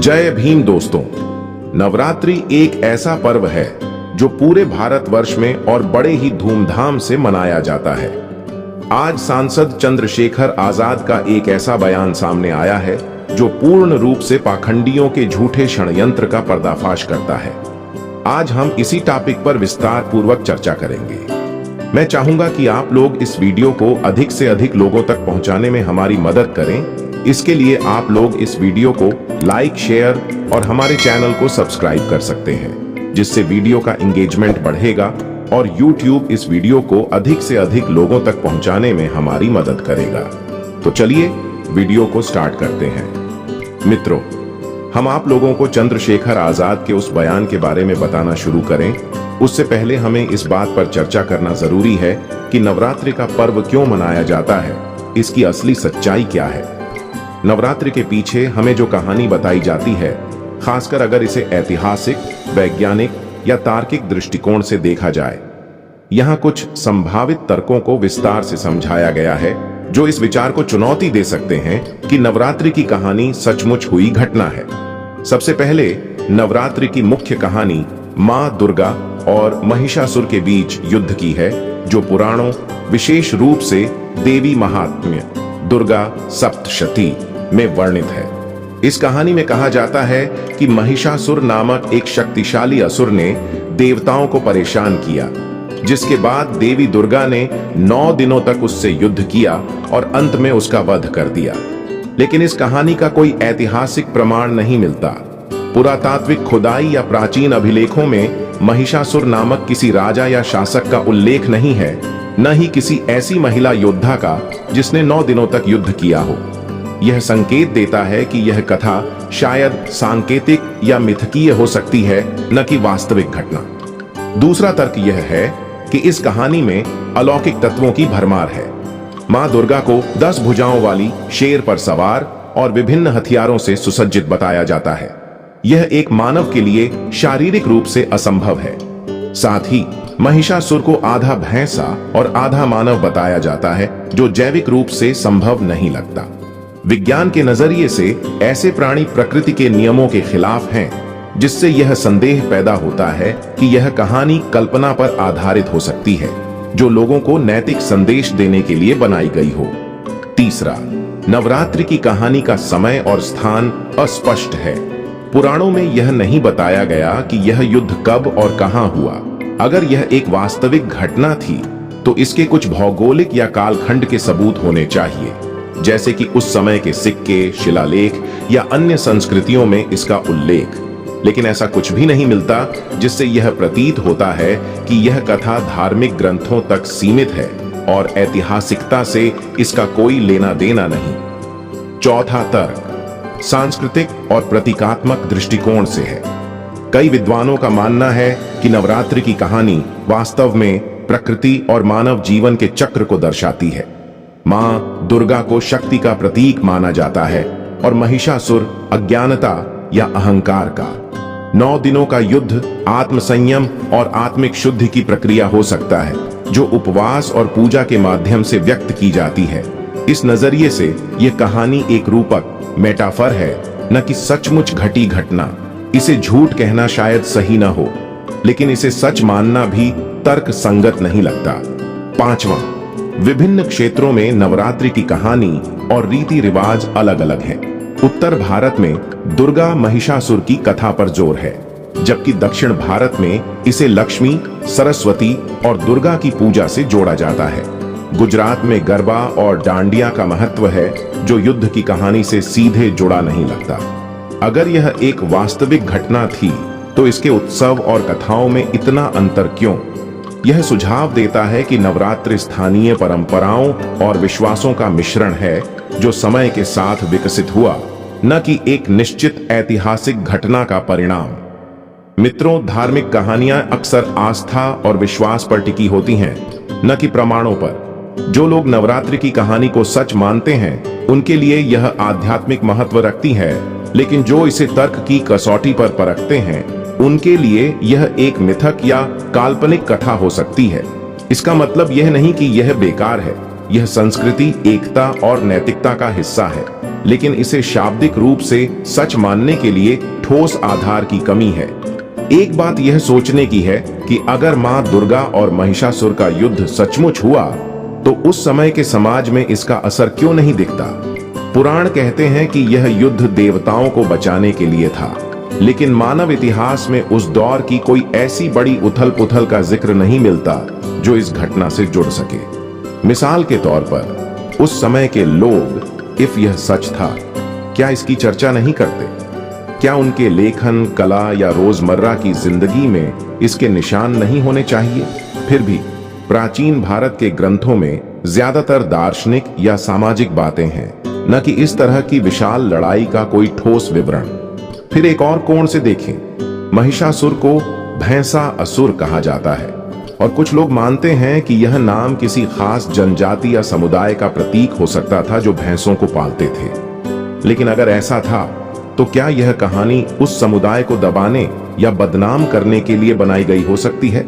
जय भीम दोस्तों। नवरात्रि एक ऐसा पर्व है जो पूरे भारतवर्ष में और बड़े ही धूमधाम से मनाया जाता है। आज सांसद चंद्रशेखर आजाद का एक ऐसा बयान सामने आया है जो पूर्ण रूप से पाखंडियों के झूठे षड्यंत्र का पर्दाफाश करता है। आज हम इसी टॉपिक पर विस्तार पूर्वक चर्चा करेंगे। मैं चाहूंगा कि आप लोग इस वीडियो को अधिक से अधिक लोगों तक पहुंचाने में हमारी मदद करें। इसके लिए आप लोग इस वीडियो को लाइक, शेयर और हमारे चैनल को सब्सक्राइब कर सकते हैं, जिससे वीडियो का एंगेजमेंट बढ़ेगा और YouTube इस वीडियो को अधिक से अधिक लोगों तक पहुंचाने में हमारी मदद करेगा। तो चलिए वीडियो को स्टार्ट करते हैं। मित्रों, हम आप लोगों को चंद्रशेखर आजाद के उस बयान के बारे में बताना शुरू करें, उससे पहले हमें इस बात पर चर्चा करना जरूरी है कि नवरात्रि का पर्व क्यों मनाया जाता है, इसकी असली सच्चाई क्या है। नवरात्रि के पीछे हमें जो कहानी बताई जाती है, खासकर अगर इसे ऐतिहासिक, वैज्ञानिक या तार्किक दृष्टिकोण से देखा जाए, यहाँ कुछ संभावित तर्कों को विस्तार से समझाया गया है जो इस विचार को चुनौती दे सकते हैं कि नवरात्रि की कहानी सचमुच हुई घटना है। सबसे पहले नवरात्रि की मुख्य कहानी मां दुर्गा और महिषासुर के बीच युद्ध की है, जो पुराणों, विशेष रूप से देवी महात्म्य दुर्गा सप्तशती में वर्णित है। इस कहानी में कहा जाता है कि महिषासुर नामक एक शक्तिशाली असुर ने देवताओं को परेशान किया, जिसके बाद देवी दुर्गा ने 9 दिनों तक उससे युद्ध किया और अंत में उसका वध कर दिया। लेकिन इस कहानी का कोई ऐतिहासिक प्रमाण नहीं मिलता। पुरातात्विक खुदाई या प्राचीन अभिलेखों में महिषासुर नामक किसी राजा या शासक का उल्लेख नहीं है, न ही किसी ऐसी महिला योद्धा का जिसने 9 दिनों तक युद्ध किया हो। यह संकेत देता है कि यह कथा शायद सांकेतिक या मिथकीय हो सकती है, न कि वास्तविक घटना। दूसरा तर्क यह है कि इस कहानी में अलौकिक तत्वों की भरमार है। मां दुर्गा को 10 भुजाओं वाली शेर पर सवार और विभिन्न हथियारों से सुसज्जित बताया जाता है। यह एक मानव के लिए शारीरिक रूप से असंभव है। साथ ही महिषासुर को आधा भैंसा और आधा मानव बताया जाता है, जो जैविक रूप से संभव नहीं लगता। विज्ञान के नजरिए से ऐसे प्राणी प्रकृति के नियमों के खिलाफ हैं, जिससे यह संदेह पैदा होता है कि यह कहानी कल्पना पर आधारित हो सकती है, जो लोगों को नैतिक संदेश देने के लिए बनाई गई हो। तीसरा, नवरात्रि की कहानी का समय और स्थान अस्पष्ट है। पुराणों में यह नहीं बताया गया कि यह युद्ध कब और कहां हुआ। अगर यह एक वास्तविक घटना थी तो इसके कुछ भौगोलिक या कालखंड के सबूत होने चाहिए, जैसे कि उस समय के सिक्के, शिलालेख या अन्य संस्कृतियों में इसका उल्लेख। लेकिन ऐसा कुछ भी नहीं मिलता, जिससे यह प्रतीत होता है कि यह कथा धार्मिक ग्रंथों तक सीमित है और ऐतिहासिकता से इसका कोई लेना देना नहीं। चौथा तर्क सांस्कृतिक और प्रतीकात्मक दृष्टिकोण से है। कई विद्वानों का मानना है कि नवरात्रि की कहानी वास्तव में प्रकृति और मानव जीवन के चक्र को दर्शाती है। मां दुर्गा को शक्ति का प्रतीक माना जाता है और महिषासुर अज्ञानता या अहंकार का। 9 दिनों का युद्ध आत्मसंयम और आत्मिक शुद्धि की प्रक्रिया हो सकता है, जो उपवास और पूजा के माध्यम से व्यक्त की जाती है। इस नजरिए से यह कहानी एक रूपक, मेटाफर है, न कि सचमुच घटी घटना। इसे झूठ कहना शायद सही न हो, लेकिन इसे सच मानना भी तर्क संगत नहीं लगता। पांचवा, विभिन्न क्षेत्रों में नवरात्रि की कहानी और रीति रिवाज अलग अलग हैं। उत्तर भारत में दुर्गा महिषासुर की कथा पर जोर है, जबकि दक्षिण भारत में इसे लक्ष्मी, सरस्वती और दुर्गा की पूजा से जोड़ा जाता है। गुजरात में गरबा और डांडिया का महत्व है, जो युद्ध की कहानी से सीधे जुड़ा नहीं लगता। अगर यह एक वास्तविक घटना थी तो इसके उत्सव और कथाओं में इतना अंतर क्यों? यह सुझाव देता है कि नवरात्रि स्थानीय परंपराओं और विश्वासों का मिश्रण है, जो समय के साथ विकसित हुआ, न कि एक निश्चित ऐतिहासिक घटना का परिणाम। मित्रों, धार्मिक कहानियां अक्सर आस्था और विश्वास पर टिकी होती हैं, न कि प्रमाणों पर। जो लोग नवरात्रि की कहानी को सच मानते हैं, उनके लिए यह आध्यात्मिक महत्व रखती है, लेकिन जो इसे तर्क की कसौटी पर परखते हैं, उनके लिए यह एक मिथक या काल्पनिक कथा हो सकती है। इसका मतलब यह नहीं कि यह बेकार है। यह संस्कृति, एकता और नैतिकता का हिस्सा है। लेकिन इसे शाब्दिक रूप से सच मानने के लिए ठोस आधार की कमी है। एक बात यह सोचने की है कि अगर मां दुर्गा और महिषासुर का युद्ध सचमुच हुआ तो उस समय के समाज में इसका असर क्यों नहीं दिखता। पुराण कहते हैं कि यह युद्ध देवताओं को बचाने के लिए था, लेकिन मानव इतिहास में उस दौर की कोई ऐसी बड़ी उथल पुथल का जिक्र नहीं मिलता जो इस घटना से जुड़ सके। मिसाल के तौर पर उस समय के लोग, इफ यह सच था, क्या इसकी चर्चा नहीं करते? क्या उनके लेखन, कला या रोजमर्रा की जिंदगी में इसके निशान नहीं होने चाहिए? फिर भी प्राचीन भारत के ग्रंथों में ज्यादातर दार्शनिक या सामाजिक बातें हैं, न कि इस तरह की विशाल लड़ाई का कोई ठोस विवरण। फिर एक और कोण से देखें, महिषासुर को भैंसा असुर कहा जाता है और कुछ लोग मानते हैं कि यह नाम किसी खास जनजाति या समुदाय का प्रतीक हो सकता था जो भैंसों को पालते थे। लेकिन अगर ऐसा था तो क्या यह कहानी उस समुदाय को दबाने या बदनाम करने के लिए बनाई गई हो सकती है?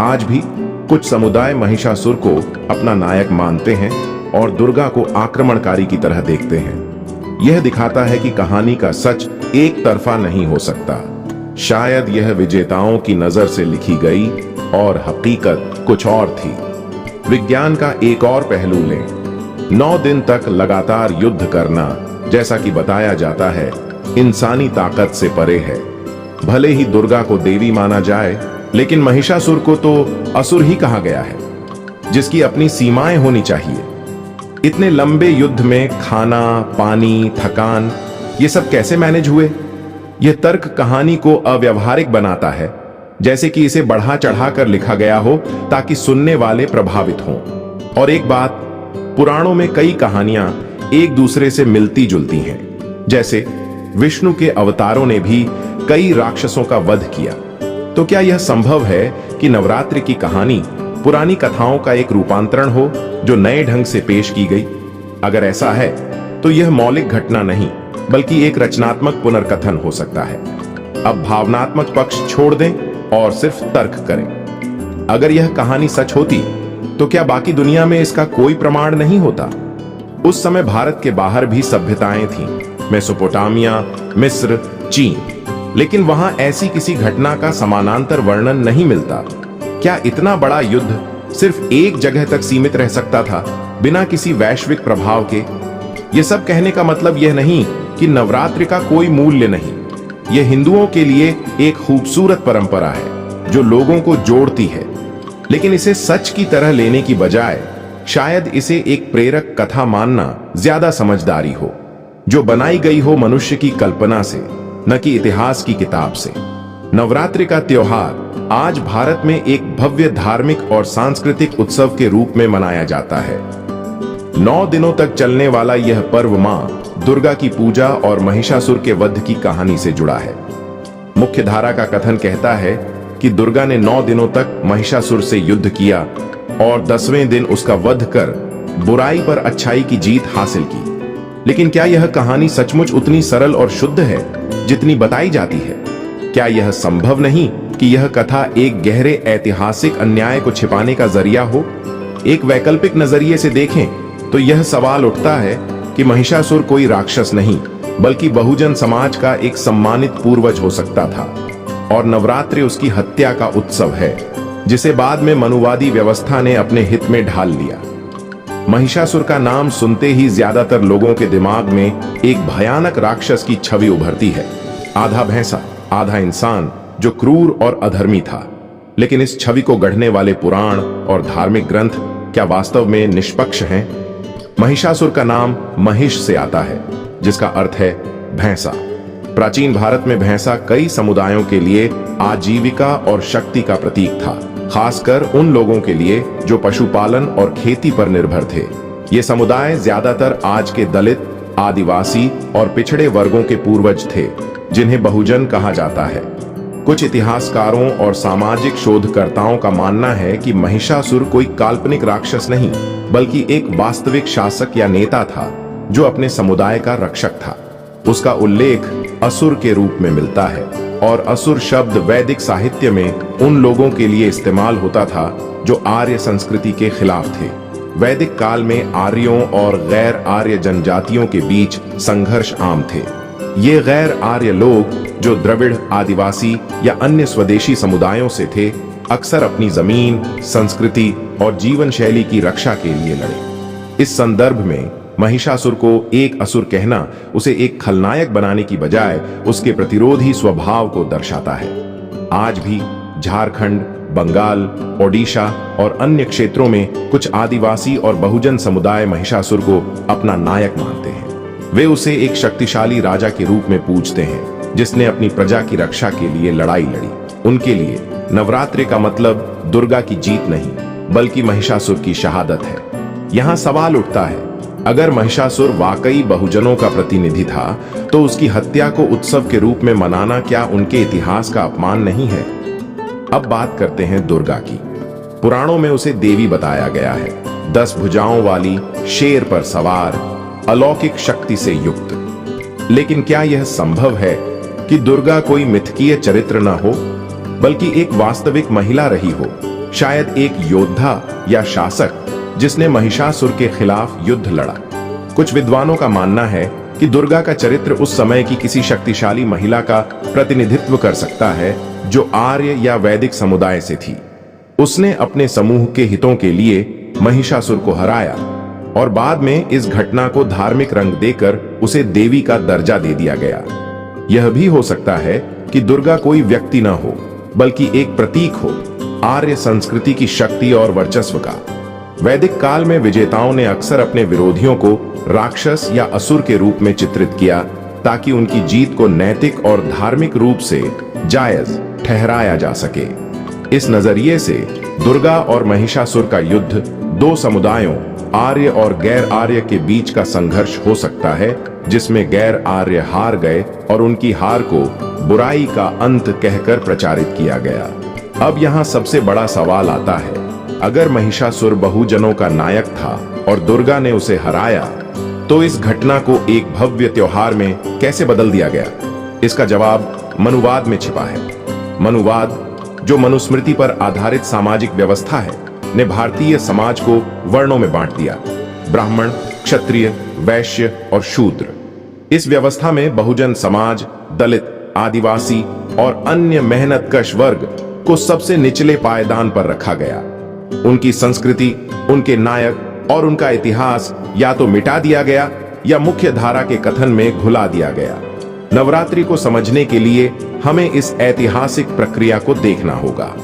आज भी कुछ समुदाय महिषासुर को अपना नायक मानते हैं और दुर्गा को आक्रमणकारी की तरह देखते हैं। यह दिखाता है कि कहानी का सच एक तरफा नहीं हो सकता। शायद यह विजेताओं की नजर से लिखी गई और हकीकत कुछ और थी। विज्ञान का एक और पहलू लें। 9 दिन तक लगातार युद्ध करना, जैसा कि बताया जाता है, इंसानी ताकत से परे है। भले ही दुर्गा को देवी माना जाए, लेकिन महिषासुर को तो असुर ही कहा गया है, जिसकी अपनी सीमाएं होनी चाहिए। इतने लंबे युद्ध में खाना, पानी, थकान, ये सब कैसे मैनेज हुए? यह तर्क कहानी को अव्यावहारिक बनाता है, जैसे कि इसे बढ़ा चढ़ा कर लिखा गया हो ताकि सुनने वाले प्रभावित हों। और एक बात, पुराणों में कई कहानियां एक दूसरे से मिलती जुलती हैं। जैसे विष्णु के अवतारों ने भी कई राक्षसों का वध किया। तो क्या यह संभव है कि नवरात्रि की कहानी पुरानी कथाओं का एक रूपांतरण हो जो नए ढंग से पेश की गई? अगर ऐसा है तो यह मौलिक घटना नहीं बल्कि एक रचनात्मक पुनर्कथन हो सकता है। अब भावनात्मक पक्ष छोड़ दें और सिर्फ तर्क करें। अगर यह कहानी सच होती तो क्या बाकी दुनिया में इसका कोई प्रमाण नहीं होता? उस समय भारत के बाहर भी सभ्यताएं थीं, मेसोपोटामिया, मिस्र, चीन, लेकिन वहां ऐसी किसी घटना का समानांतर वर्णन नहीं मिलता। क्या इतना बड़ा युद्ध सिर्फ एक जगह तक सीमित रह सकता था बिना किसी वैश्विक प्रभाव के? यह सब कहने का मतलब यह नहीं कि नवरात्रि का कोई मूल्य नहीं। यह हिंदुओं के लिए एक खूबसूरत परंपरा है जो लोगों को जोड़ती है, लेकिन इसे सच की तरह लेने की बजाय शायद इसे एक प्रेरक कथा मानना ज्यादा समझदारी हो, जो बनाई गई हो मनुष्य की कल्पना से, न कि इतिहास की किताब से। नवरात्रि का त्योहार आज भारत में एक भव्य धार्मिक और सांस्कृतिक उत्सव के रूप में मनाया जाता है। 9 दिनों तक चलने वाला यह पर्व मां दुर्गा की पूजा और महिषासुर के वध की कहानी से जुड़ा है। मुख्य धारा का कथन कहता है कि दुर्गा ने 9 दिनों तक महिषासुर से युद्ध किया और 10वें दिन उसका वध कर बुराई पर अच्छाई की जीत हासिल की। लेकिन क्या यह कहानी सचमुच उतनी सरल और शुद्ध है जितनी बताई जाती है? क्या यह संभव नहीं कि यह कथा एक गहरे ऐतिहासिक अन्याय को छिपाने का जरिया हो? एक वैकल्पिक नजरिए से देखें तो यह सवाल उठता है कि महिषासुर कोई राक्षस नहीं बल्कि बहुजन समाज का एक सम्मानित पूर्वज हो सकता था, और नवरात्रि उसकी हत्या का उत्सव है जिसे बाद में मनुवादी व्यवस्था ने अपने हित में ढाल लिया। महिषासुर का नाम सुनते ही ज्यादातर लोगों के दिमाग में एक भयानक राक्षस की छवि उभरती है, आधा भैंसा आधा इंसान, जो क्रूर और अधर्मी था। लेकिन इस छवि को गढ़ने वाले पुराण और धार्मिक ग्रंथ क्या वास्तव में निष्पक्ष हैं? महिषासुर का नाम महिष से आता है, जिसका अर्थ है भैंसा। प्राचीन भारत में भैंसा कई समुदायों के लिए आजीविका और शक्ति का प्रतीक था, खासकर उन लोगों के लिए जो पशुपालन और खेती पर निर्भर थे। ये समुदाय ज्यादातर आज के दलित, आदिवासी और पिछड़े वर्गों के पूर्वज थे, जिन्हें बहुजन कहा जाता है। कुछ इतिहासकारों और सामाजिक शोधकर्ताओं का मानना है कि महिषासुर कोई काल्पनिक राक्षस नहीं बल्कि एक वास्तविक शासक या नेता था जो अपने समुदाय का रक्षक था। उसका उल्लेख असुर के रूप में मिलता है, और असुर शब्द वैदिक साहित्य में उन लोगों के लिए इस्तेमाल होता था जो आर्य संस्कृति के खिलाफ थे। वैदिक काल में आर्यों और गैर आर्य जनजातियों के बीच संघर्ष आम थे। ये गैर आर्य लोग, जो द्रविड़, आदिवासी या अन्य स्वदेशी समुदायों से थे, अक्सर अपनी जमीन, संस्कृति और जीवन शैली की रक्षा के लिए लड़े। इस संदर्भ में महिषासुर को एक असुर कहना उसे एक खलनायक बनाने की बजाय उसके प्रतिरोधी स्वभाव को दर्शाता है। आज भी झारखंड, बंगाल, ओडिशा और अन्य क्षेत्रों में कुछ आदिवासी और बहुजन समुदाय महिषासुर को अपना नायक मानते हैं। वे उसे एक शक्तिशाली राजा के रूप में पूजते हैं, जिसने अपनी प्रजा की रक्षा के लिए लड़ाई लड़ी। उनके लिए नवरात्रि का मतलब दुर्गा की जीत नहीं, बल्कि महिषासुर की शहादत है। यहाँ सवाल उठता है, अगर महिषासुर वाकई बहुजनों का प्रतिनिधि था, तो उसकी हत्या को उत्सव के रूप में मनाना क्या उनके इतिहास का अपमान नहीं है? अब बात करते हैं दुर्गा की। पुराणों में उसे देवी बताया गया है, 10 भुजाओं वाली, शेर पर सवार, अलौकिक शक्ति से युक्त। लेकिन क्या यह संभव है कि दुर्गा कोई मिथकीय चरित्र न हो, बल्कि एक वास्तविक महिला रही हो? शायद एक योद्धा या शासक जिसने महिषासुर के खिलाफ युद्ध लड़ा। कुछ विद्वानों का मानना है कि दुर्गा का चरित्र उस समय की किसी शक्तिशाली महिला का प्रतिनिधित्व कर सकता है, जो आर्य या वैदिक समुदाय से थी। उसने अपने समूह के हितों के लिए महिषासुर को हराया और बाद में इस घटना को धार्मिक रंग देकर उसे देवी का दर्जा दे दिया गया। यह भी हो सकता है कि दुर्गा कोई व्यक्ति न हो, बल्कि एक प्रतीक हो, आर्य संस्कृति की शक्ति और वर्चस्व का। वैदिक काल में विजेताओं ने अक्सर अपने विरोधियों को राक्षस या असुर के रूप में चित्रित किया, ताकि उनकी जीत को नैतिक और धार्मिक रूप से जायज ठहराया जा सके। इस नजरिए से दुर्गा और महिषासुर का युद्ध दो समुदायों, आर्य और गैर आर्य के बीच का संघर्ष हो सकता है, जिसमें गैर आर्य हार गए और उनकी हार को बुराई का अंत कहकर प्रचारित किया गया। अब यहाँ सबसे बड़ा सवाल आता है, अगर महिषासुर बहुजनों का नायक था और दुर्गा ने उसे हराया, तो इस घटना को एक भव्य त्योहार में कैसे बदल दिया गया? इसका जवाब मनुवाद में छिपा है। मनुवाद, जो मनुस्मृति पर आधारित सामाजिक व्यवस्था है, ने भारतीय समाज को वर्णों में बांट दिया: ब्राह्मण, क्षत्रिय, वैश्य और शूद्र। इस व्यवस्था में बहुजन समाज, दलित, आदिवासी और अन्य मेहनतकश वर्ग को सबसे निचले पायदान पर रखा गया। उनकी संस्कृति, उनके नायक और उनका इतिहास या तो मिटा दिया गया या मुख्य धारा के कथन में घुला दिया गया। नवरात्रि को समझने के लिए हमें इस ऐतिहासिक प्रक्रिया को देखना होगा।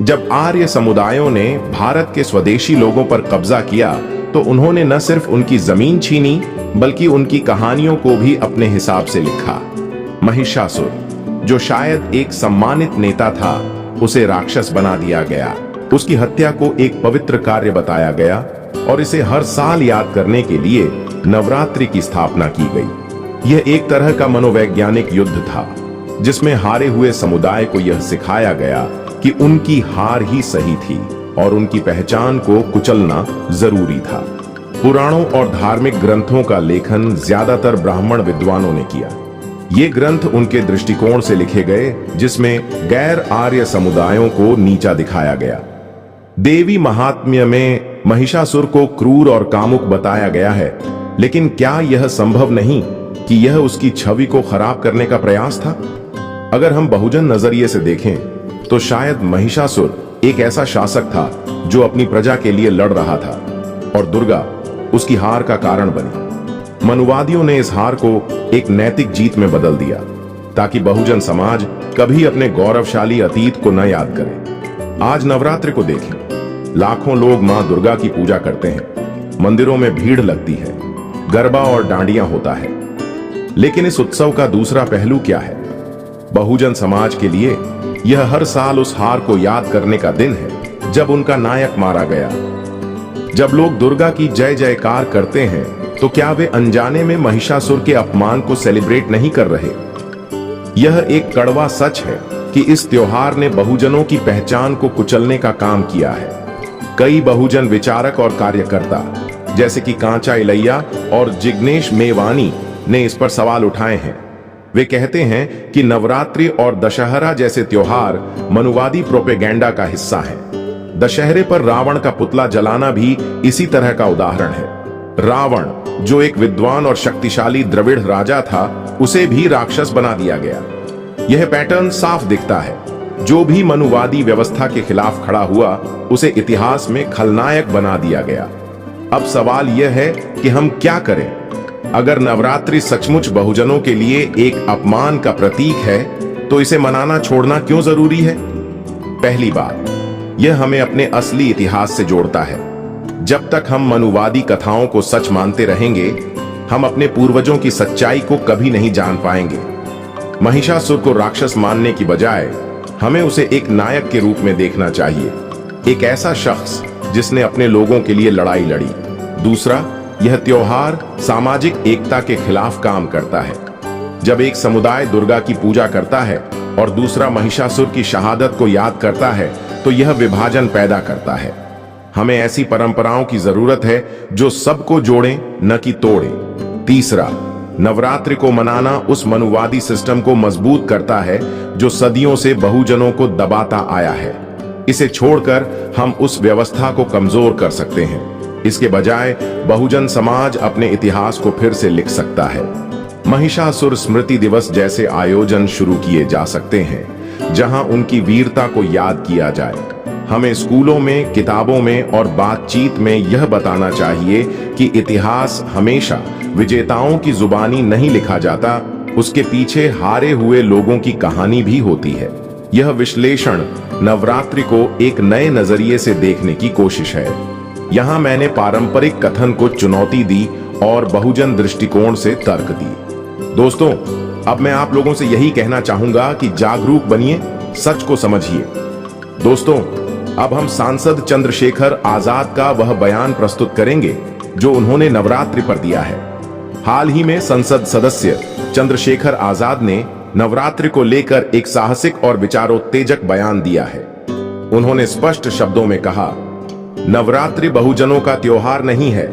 जब आर्य समुदायों ने भारत के स्वदेशी लोगों पर कब्जा किया, तो उन्होंने न सिर्फ उनकी जमीन छीनी, बल्कि उनकी कहानियों को भी अपने हिसाब से लिखा। महिषासुर, जो शायद एक सम्मानित नेता था, उसे राक्षस बना दिया गया। उसकी हत्या को एक पवित्र कार्य बताया गया और इसे हर साल याद करने के लिए नवरात्रि की स्थापना की गई। यह एक तरह का मनोवैज्ञानिक युद्ध था, जिसमें हारे हुए समुदाय को यह सिखाया गया कि उनकी हार ही सही थी और उनकी पहचान को कुचलना जरूरी था। पुराणों और धार्मिक ग्रंथों का लेखन ज्यादातर ब्राह्मण विद्वानों ने किया। ये ग्रंथ उनके दृष्टिकोण से लिखे गए, जिसमें गैर आर्य समुदायों को नीचा दिखाया गया। देवी महात्म्य में महिषासुर को क्रूर और कामुक बताया गया है, लेकिन क्या यह संभव नहीं कि यह उसकी छवि को खराब करने का प्रयास था? अगर हम बहुजन नजरिए से देखें, तो शायद महिषासुर एक ऐसा शासक था जो अपनी प्रजा के लिए लड़ रहा था और दुर्गा उसकी हार का कारण बनी। मनुवादियों ने इस हार को एक नैतिक जीत में बदल दिया, ताकि बहुजन समाज कभी अपने गौरवशाली अतीत को न याद करे। आज नवरात्रि को देखें, लाखों लोग मां दुर्गा की पूजा करते हैं, मंदिरों में भीड़ लगती है, गरबा और डांडिया होता है। लेकिन इस उत्सव का दूसरा पहलू क्या है? बहुजन समाज के लिए यह हर साल उस हार को याद करने का दिन है जब उनका नायक मारा गया। जब लोग दुर्गा की जय जयकार करते हैं, तो क्या वे अनजाने में महिषासुर के अपमान को सेलिब्रेट नहीं कर रहे? यह एक कड़वा सच है कि इस त्योहार ने बहुजनों की पहचान को कुचलने का काम किया है। कई बहुजन विचारक और कार्यकर्ता, जैसे कि कांचा इलैया और जिग्नेश मेवानी, ने इस पर सवाल उठाए हैं। वे कहते हैं कि नवरात्रि और दशहरा जैसे त्योहार मनुवादी प्रोपेगेंडा का हिस्सा हैं, दशहरे पर रावण का पुतला जलाना भी इसी तरह का उदाहरण है। रावण, जो एक विद्वान और शक्तिशाली द्रविड़ राजा था, उसे भी राक्षस बना दिया गया। यह पैटर्न साफ दिखता है। जो भी मनुवादी व्यवस्था के खिलाफ खड़ा हुआ, उसे इतिहास में खलनायक बना दिया गया। अब सवाल यह है कि हम क्या करें? अगर नवरात्रि सचमुच बहुजनों के लिए एक अपमान का प्रतीक है, तो इसे मनाना छोड़ना क्यों जरूरी है? पहली बात, यह हमें अपने असली इतिहास से जोड़ता है। जब तक हम मनुवादी कथाओं को सच मानते रहेंगे, हम अपने पूर्वजों की सच्चाई को कभी नहीं जान पाएंगे। महिषासुर को राक्षस मानने की बजाय हमें उसे एक नायक के रूप में देखना चाहिए, एक ऐसा शख्स जिसने अपने लोगों के लिए लड़ाई लड़ी। दूसरा, यह त्योहार सामाजिक एकता के खिलाफ काम करता है। जब एक समुदाय दुर्गा की पूजा करता है और दूसरा महिषासुर की शहादत को याद करता है, तो यह विभाजन पैदा करता है। हमें ऐसी परंपराओं की जरूरत है जो सबको जोड़ें, न कि तोड़ें। तीसरा, नवरात्रि को मनाना उस मनुवादी सिस्टम को मजबूत करता है जो सदियों से बहुजनों को दबाता आया है। इसे छोड़कर हम उस व्यवस्था को कमजोर कर सकते हैं। इसके बजाय बहुजन समाज अपने इतिहास को फिर से लिख सकता है। महिषासुर स्मृति दिवस जैसे आयोजन शुरू किए जा सकते हैं, जहां उनकी वीरता को याद किया जाए। हमें स्कूलों में, किताबों में और बातचीत में यह बताना चाहिए कि इतिहास हमेशा विजेताओं की जुबानी नहीं लिखा जाता, उसके पीछे हारे हुए लोगों की कहानी भी होती है। यह विश्लेषण नवरात्रि को एक नए नजरिए से देखने की कोशिश है। यहाँ मैंने पारंपरिक कथन को चुनौती दी और बहुजन दृष्टिकोण से तर्क दी। दोस्तों, अब मैं आप लोगों से यही कहना चाहूंगा कि जागरूक बनिए, सच को समझिए। दोस्तों, अब हम सांसद चंद्रशेखर आजाद का वह बयान प्रस्तुत करेंगे जो उन्होंने नवरात्रि पर दिया है। हाल ही में संसद सदस्य चंद्रशेखर आजाद ने नवरात्रि को लेकर एक साहसिक और विचारोत्तेजक बयान दिया है। उन्होंने स्पष्ट शब्दों में कहा, नवरात्रि बहुजनों का त्योहार नहीं है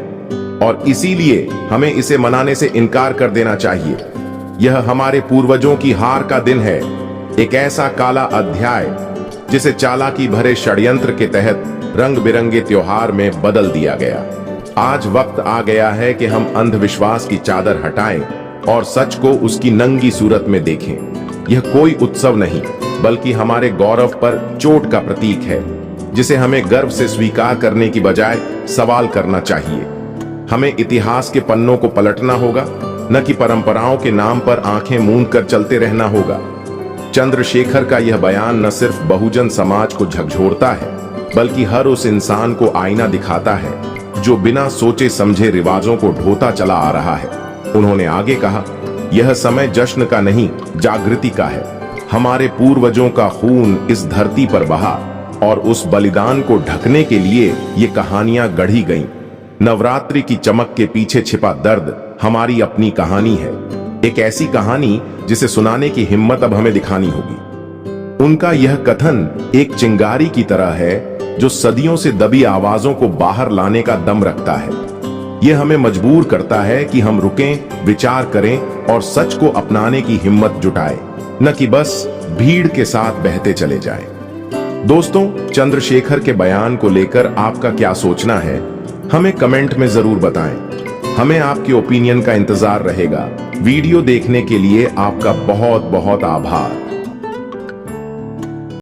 और इसीलिए हमें इसे मनाने से इनकार कर देना चाहिए। यह हमारे पूर्वजों की हार का दिन है, एक ऐसा काला अध्याय जिसे चालाकी भरे षड्यंत्र के तहत रंग बिरंगे त्योहार में बदल दिया गया। आज वक्त आ गया है कि हम अंधविश्वास की चादर हटाएं और सच को उसकी नंगी सूरत में देखें। यह कोई उत्सव नहीं, बल्कि हमारे गौरव पर चोट का प्रतीक है, जिसे हमें गर्व से स्वीकार करने की बजाय सवाल करना चाहिए। हमें इतिहास के पन्नों को पलटना होगा, न कि परंपराओं के नाम पर आंखें मूंद कर चलते रहना होगा। चंद्रशेखर का यह बयान न सिर्फ बहुजन समाज को झकझोरता है, बल्कि हर उस इंसान को आईना दिखाता है जो बिना सोचे समझे रिवाजों को ढोता चला आ रहा है। उन्होंने आगे कहा, यह समय जश्न का नहीं, जागृति का है। हमारे पूर्वजों का खून इस धरती पर बहा और उस बलिदान को ढकने के लिए ये कहानियां गढ़ी गईं। नवरात्रि की चमक के पीछे छिपा दर्द हमारी अपनी कहानी है, एक ऐसी कहानी जिसे सुनाने की हिम्मत अब हमें दिखानी होगी। उनका यह कथन एक चिंगारी की तरह है जो सदियों से दबी आवाजों को बाहर लाने का दम रखता है। यह हमें मजबूर करता है कि हम रुकें, विचार करें और सच को अपनाने की हिम्मत जुटाएं, न कि बस भीड़ के साथ बहते चले जाएं। दोस्तों, चंद्रशेखर के बयान को लेकर आपका क्या सोचना है, हमें कमेंट में जरूर बताएं। हमें आपके ओपिनियन का इंतजार रहेगा। वीडियो देखने के लिए आपका बहुत बहुत आभार।